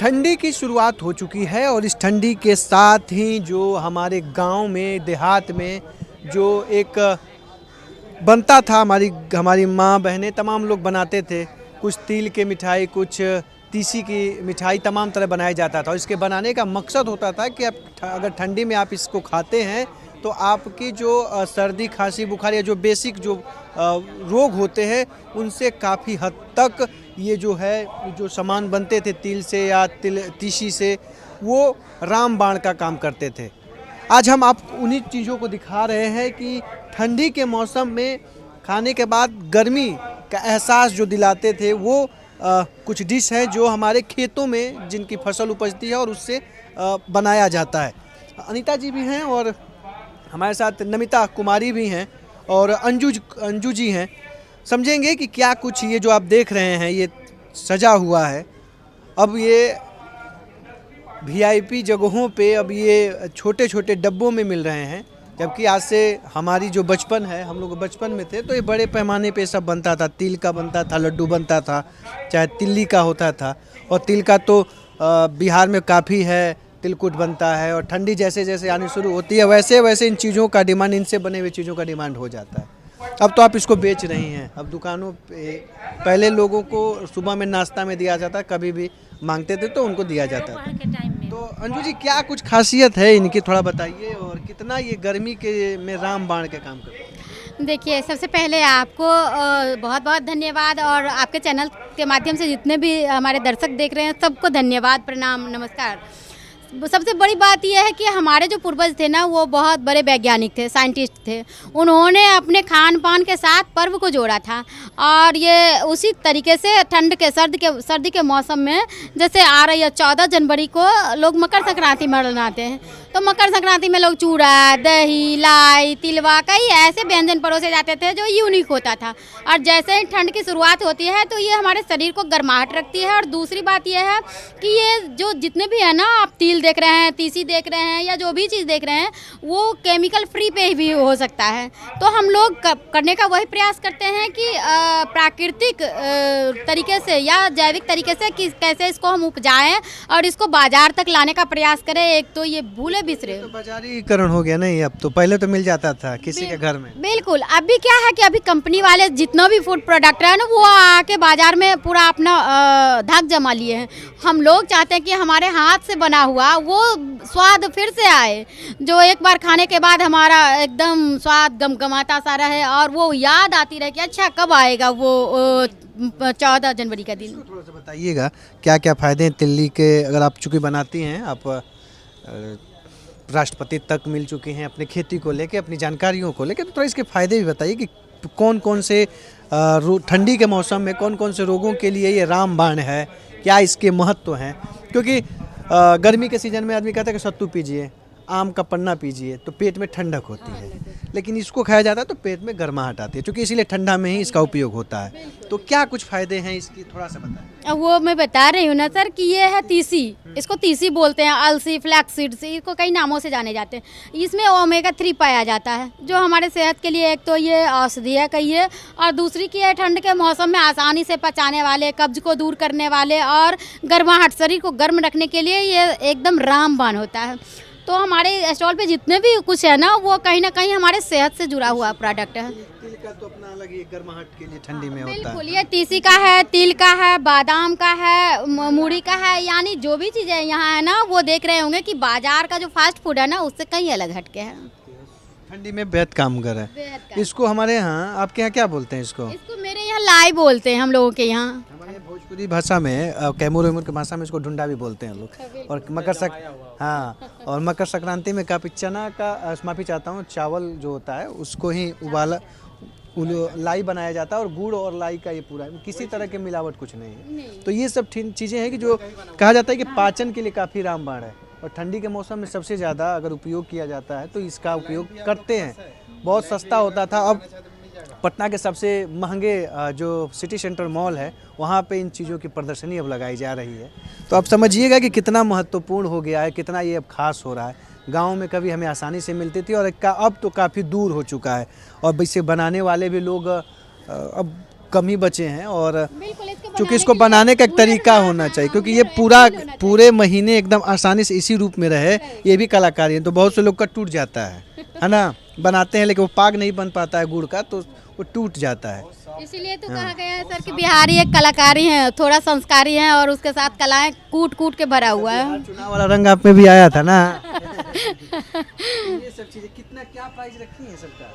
ठंडी की शुरुआत हो चुकी है और इस ठंडी के साथ ही जो हमारे गांव में देहात में जो एक बनता था, हमारी माँ बहनें तमाम लोग बनाते थे। कुछ तिल के मिठाई, कुछ तीसी की मिठाई, तमाम तरह बनाया जाता था। और इसके बनाने का मकसद होता था कि अगर ठंडी में आप इसको खाते हैं तो आपकी जो सर्दी खांसी बुखार या जो बेसिक जो रोग होते हैं उनसे काफ़ी हद तक ये जो सामान बनते थे तिल से या तीसी से, वो रामबाण का काम करते थे। आज हम आप उन्हीं चीज़ों को दिखा रहे हैं कि ठंडी के मौसम में खाने के बाद गर्मी का एहसास जो दिलाते थे वो कुछ डिश है जो हमारे खेतों में जिनकी फसल उपजती है और उससे बनाया जाता है। अनीता जी भी हैं और हमारे साथ नमिता कुमारी भी हैं और अंजू जी हैं। समझेंगे कि क्या कुछ ये जो आप देख रहे हैं ये सजा हुआ है। अब ये वीआईपी जगहों पे अब ये छोटे छोटे डब्बों में मिल रहे हैं, जबकि आज से हमारी जो बचपन है, हम लोग बचपन में थे तो ये बड़े पैमाने पे सब बनता था। तिल का बनता था, लड्डू बनता था, चाहे तिल्ली का होता था। और तिल का तो बिहार में काफ़ी है, तिलकुट बनता है। और ठंडी जैसे जैसे आनी शुरू होती है वैसे वैसे इन चीज़ों का डिमांड, इनसे बने हुए चीज़ों का डिमांड हो जाता है। अब तो आप इसको बेच रही हैं, अब दुकानों पे। पहले लोगों को सुबह में नाश्ता में दिया जाता, कभी भी मांगते थे तो उनको दिया जाता था। तो अंजू जी क्या कुछ खासियत है इनकी, थोड़ा बताइए। और कितना ये गर्मी के में रामबाण के काम करते हैं? देखिए, सबसे पहले आपको बहुत बहुत धन्यवाद और आपके चैनल के माध्यम से जितने भी हमारे दर्शक देख रहे हैं सबको धन्यवाद, प्रणाम, नमस्कार। सबसे बड़ी बात यह है कि हमारे जो पूर्वज थे ना, वो बहुत बड़े वैज्ञानिक थे, साइंटिस्ट थे। उन्होंने अपने खान पान के साथ पर्व को जोड़ा था। और ये उसी तरीके से सर्दी के मौसम में जैसे आ रही है 14 जनवरी को लोग मकर संक्रांति मनाते हैं। तो मकर संक्रांति में लोग चूड़ा, दही, लाई, तिलवा, कई ऐसे व्यंजन परोसे जाते थे जो यूनिक होता था। और जैसे ही ठंड की शुरुआत होती है तो ये हमारे शरीर को गर्माहट रखती है। और दूसरी बात यह है कि ये जो जितने भी है ना, आप तिल देख रहे हैं, तीसी देख रहे हैं या जो भी चीज़ देख रहे हैं, वो केमिकल फ्री पे भी हो सकता है। तो हम लोग करने का वही प्रयास करते हैं कि प्राकृतिक तरीके से या जैविक तरीके से कि कैसे इसको हम उपजाएं और इसको बाजार तक लाने का प्रयास करें। एक तो ये भूले बिसरे तो बाजारीकरण हो गया नहीं, अब तो पहले तो मिल जाता था किसी के घर में। बिल्कुल। अभी क्या है कि अभी कंपनी वाले जितना भी फूड प्रोडक्ट है ना, वो आके बाजार में पूरा अपना धाक जमा लिए हैं। हम लोग चाहते हैं कि हमारे हाथ से बना हुआ वो स्वाद फिर से आए, जो एक बार खाने के बाद हमारा एकदम स्वाद गमगमाता सा रहे और वो याद आती रहे कि अच्छा कब आएगा वो 14 जनवरी का दिन। थोड़ा सा बताइएगा क्या क्या फ़ायदे हैं तिल्ली के। अगर आप चूँकि बनाती हैं, आप राष्ट्रपति तक मिल चुकी हैं अपने खेती को लेके, अपनी जानकारियों को लेके, तो थोड़ा इसके फ़ायदे भी बताइए कि कौन कौन से ठंडी के मौसम में कौन कौन से रोगों के लिए ये रामबाण है, क्या इसके महत्व हैं। क्योंकि गर्मी के सीज़न में आदमी कहता है कि सत्तू पीजिए, आम का पन्ना पीजिए तो पेट में ठंडक होती है, लेकिन इसको खाया जाता है तो पेट में गर्माहट आती है, क्योंकि इसीलिए ठंडा में ही इसका उपयोग होता है। तो क्या कुछ फ़ायदे हैं इसकी, थोड़ा सा बताएं। वो मैं बता रही हूँ ना सर कि ये है तीसी, इसको तीसी बोलते हैं, अलसी, फ्लैक्स सीड्स, इसको कई नामों से जाने जाते हैं। इसमें ओमेगा 3 पाया जाता है जो हमारे सेहत के लिए एक तो ये औषधि है कहिए, और दूसरी की है ठंड के मौसम में आसानी से पचाने वाले, कब्ज को दूर करने वाले और गर्माहट, शरीर को गर्म रखने के लिए ये एकदम रामबाण होता है। तो हमारे स्टॉल पे जितने भी कुछ है ना, वो कहीं ना कहीं हमारे सेहत से जुड़ा हुआ प्रोडक्ट है। तिल का तो अपना अलग ही गर्माहट के लिए ठंडी में होता है। बिल्कुल, ये तीसी का है, तिल का है, बादाम का है, मूढ़ी का है, यानी जो भी चीज़ें यहाँ है ना, वो देख रहे होंगे कि बाजार का जो फास्ट फूड है ना, उससे कहीं अलग हटके है। ठंडी में बेहद कामगर है। इसको हमारे यहाँ, आपके यहाँ क्या बोलते हैं इसको? इसको मेरे यहाँ लाई बोलते हैं हम लोगों के यहाँ। हमारे भोजपुरी भाषा में, कैमूर वेमूर की भाषा में इसको ढूंढा भी बोलते हैं लोग। और और मकर संक्रांति में काफ़ी चना का, माफ़ी चाहता हूँ, चावल जो होता है उसको ही उबाला लाई बनाया जाता है और गुड़ और लाई का ये पूरा, किसी तरह के मिलावट कुछ नहीं है। तो ये सब चीज़ें हैं कि जो कहा जाता है कि पाचन के लिए काफ़ी रामबाण है। और ठंडी के मौसम में सबसे ज़्यादा अगर उपयोग किया जाता है तो इसका उपयोग करते हैं। बहुत सस्ता होता था। अब पटना के सबसे महंगे जो सिटी सेंटर मॉल है, वहाँ पे इन चीज़ों की प्रदर्शनी अब लगाई जा रही है। तो अब समझिएगा कि कितना महत्वपूर्ण हो गया है, कितना ये अब खास हो रहा है। गांव में कभी हमें आसानी से मिलती थी और अब तो काफ़ी दूर हो चुका है। और इसे बनाने वाले भी लोग अब कम ही बचे हैं। और बिल्कुल, चूँकि इसको बनाने का एक तरीका होना चाहिए, क्योंकि ये पूरे महीने एकदम आसानी से इसी रूप में रहे, ये भी कलाकारी है। तो बहुत से लोग का टूट जाता है ना, बनाते हैं लेकिन वो पाग नहीं बन पाता है गुड़ का, तो वो टूट जाता है। इसीलिए तो कहा गया है सर कि बिहारी एक कलाकारी है, थोड़ा संस्कारी है और उसके साथ कलाएं कूट कूट के भरा हुआ है। चुनाव वाला रंग आप में भी आया था ना। ये सब चीजें कितना क्या प्राइस रखी है सबका?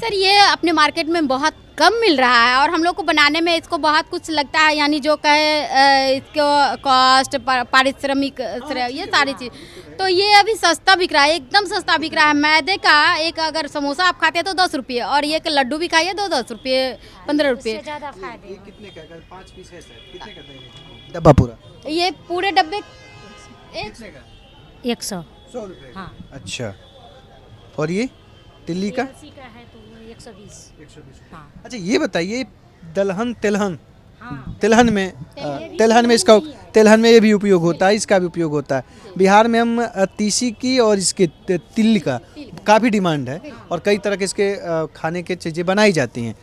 सर ये अपने मार्केट में बहुत कम मिल रहा है और हम लोग को बनाने में इसको बहुत कुछ लगता है, यानी जो कहे इसको कॉस्ट पारिश्रमिक ये सारी चीज़, तो ये अभी सस्ता बिक रहा है, एकदम सस्ता बिक रहा है। मैदे का एक अगर समोसा आप खाते हैं तो 10 रुपये, और ये लड्डू भी खाइए तो 10 रुपये 15 रुपये। ज़्यादा फायदे कितने का? अगर 5 पीस है सर, कितने का देंगे डब्बा पूरा? ये पूरे डब्बे कितने का? 100 रुपये। हाँ। अच्छा, और ये तिल्ली का? का है तो 120। हाँ। अच्छा ये बताइए, दलहन तिलहन, हाँ। तिलहन में इसका तिलहन में ये भी उपयोग होता है, इसका भी उपयोग होता है। बिहार में हम तीसी की और इसके तिल का काफ़ी डिमांड है और कई तरह के इसके खाने के चीज़ें बनाई जाती हैं।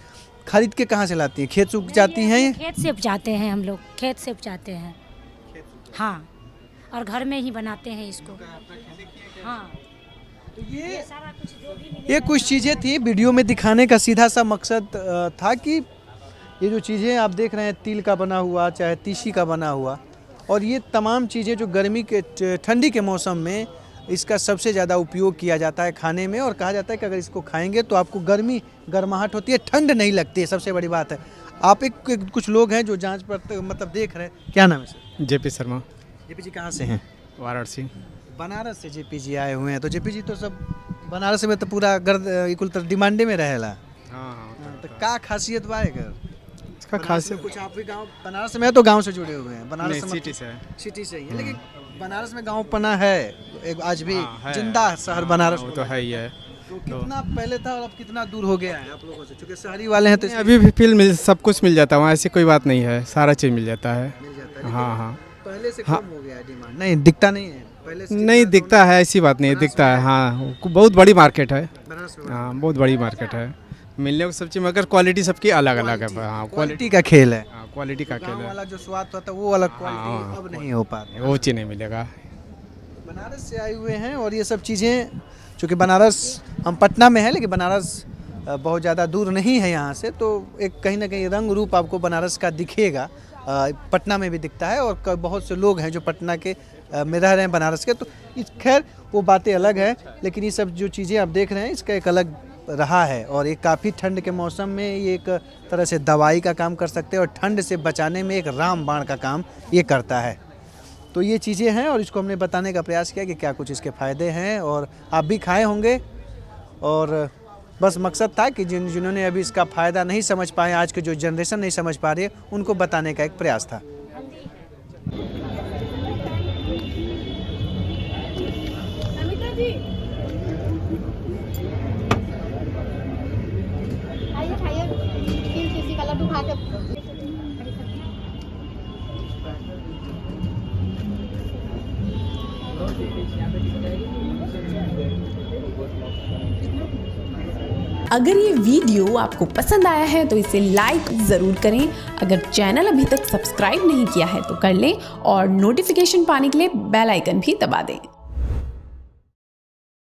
खरीद के कहाँ से लाती हैं? खेत से उपजाती हैं? खेत से उपजाते हैं हम लोग, खेत से उपजाते हैं। हाँ, और घर में ही बनाते हैं इसको। हाँ, तो ये कुछ चीज़ें थी वीडियो में दिखाने का सीधा सा मकसद था कि ये जो चीज़ें आप देख रहे हैं, तिल का बना हुआ चाहे तीसी का बना हुआ, और ये तमाम चीज़ें जो गर्मी के ठंडी के मौसम में इसका सबसे ज़्यादा उपयोग किया जाता है खाने में, और कहा जाता है कि अगर इसको खाएंगे तो आपको गर्माहट होती है, ठंड नहीं लगती है। सबसे बड़ी बात है। आप कुछ लोग हैं जो जांच पर मतलब देख रहे हैं, क्या नाम है सर? जेपी शर्मा। जेपी जी कहाँ से हैं? वाराणसी। बनारस से जेपी जी आए हुए हैं। तो जेपी जी तो सब बनारस में तो पूरा कुल डिमांडे में रहेला। हाँ। तो क्या खासियत बा एकर? इसका खासियत कुछ आप भी गांव बनारस में है तो गांव से जुड़े हुए हैं? बनारस में सिटी से है। सिटी से ही है, लेकिन बनारस में गांव पना है एक आज भी है। जिंदा शहर बनारस। वो तो है ही है। तो कितना पहले था और अब कितना दूर हो गया है आप लोगों से? क्योंकि शहरी वाले हैं तो अभी भी फिल्म सब कुछ मिल जाता है वहाँ, ऐसी कोई बात नहीं है, सारा चीज़ मिल जाता है। मिल जाता है। हाँ। पहले से कम हो गया है डिमांड? नहीं दिखता नहीं है पहले से? नहीं दिखता है, ऐसी बात नहीं है, दिखता है। हाँ, बहुत बड़ी मार्केट है। बनारस में हाँ, बहुत बड़ी मार्केट है, मिलने को सब चीज़, मगर क्वालिटी सबकी अलग अलग है। हाँ, क्वालिटी का खेल है। क्वालिटी का खेल गाँव है, वाला जो स्वाद होता है वो अलग क्वालिटी अब नहीं हो पाता, वो चीज़ नहीं मिलेगा। बनारस से आए हुए हैं और ये सब चीज़ें, चूँकि बनारस हम पटना में है लेकिन बनारस बहुत ज़्यादा दूर नहीं है यहाँ से, तो एक कहीं ना कहीं रंग रूप आपको बनारस का दिखेगा। पटना में भी दिखता है और बहुत से लोग हैं जो पटना के में रह रहे हैं बनारस के, तो खैर वो बातें अलग है। लेकिन ये सब जो चीज़ें आप देख रहे हैं इसका एक अलग रहा है, और ये काफ़ी ठंड के मौसम में ये एक तरह से दवाई का काम कर सकते हैं और ठंड से बचाने में एक रामबाण का काम ये करता है। तो ये चीज़ें हैं और इसको हमने बताने का प्रयास किया कि क्या कुछ इसके फ़ायदे हैं, और आप भी खाए होंगे। और बस मकसद था कि जिन्होंने अभी इसका फ़ायदा नहीं समझ पाए, आज के जो जनरेशन नहीं समझ पा रही है, उनको बताने का एक प्रयास था। अगर ये वीडियो आपको पसंद आया है तो इसे लाइक ज़रूर करें। अगर चैनल अभी तक सब्सक्राइब नहीं किया है तो कर लें और नोटिफिकेशन पाने के लिए बेल आइकन भी दबा दें।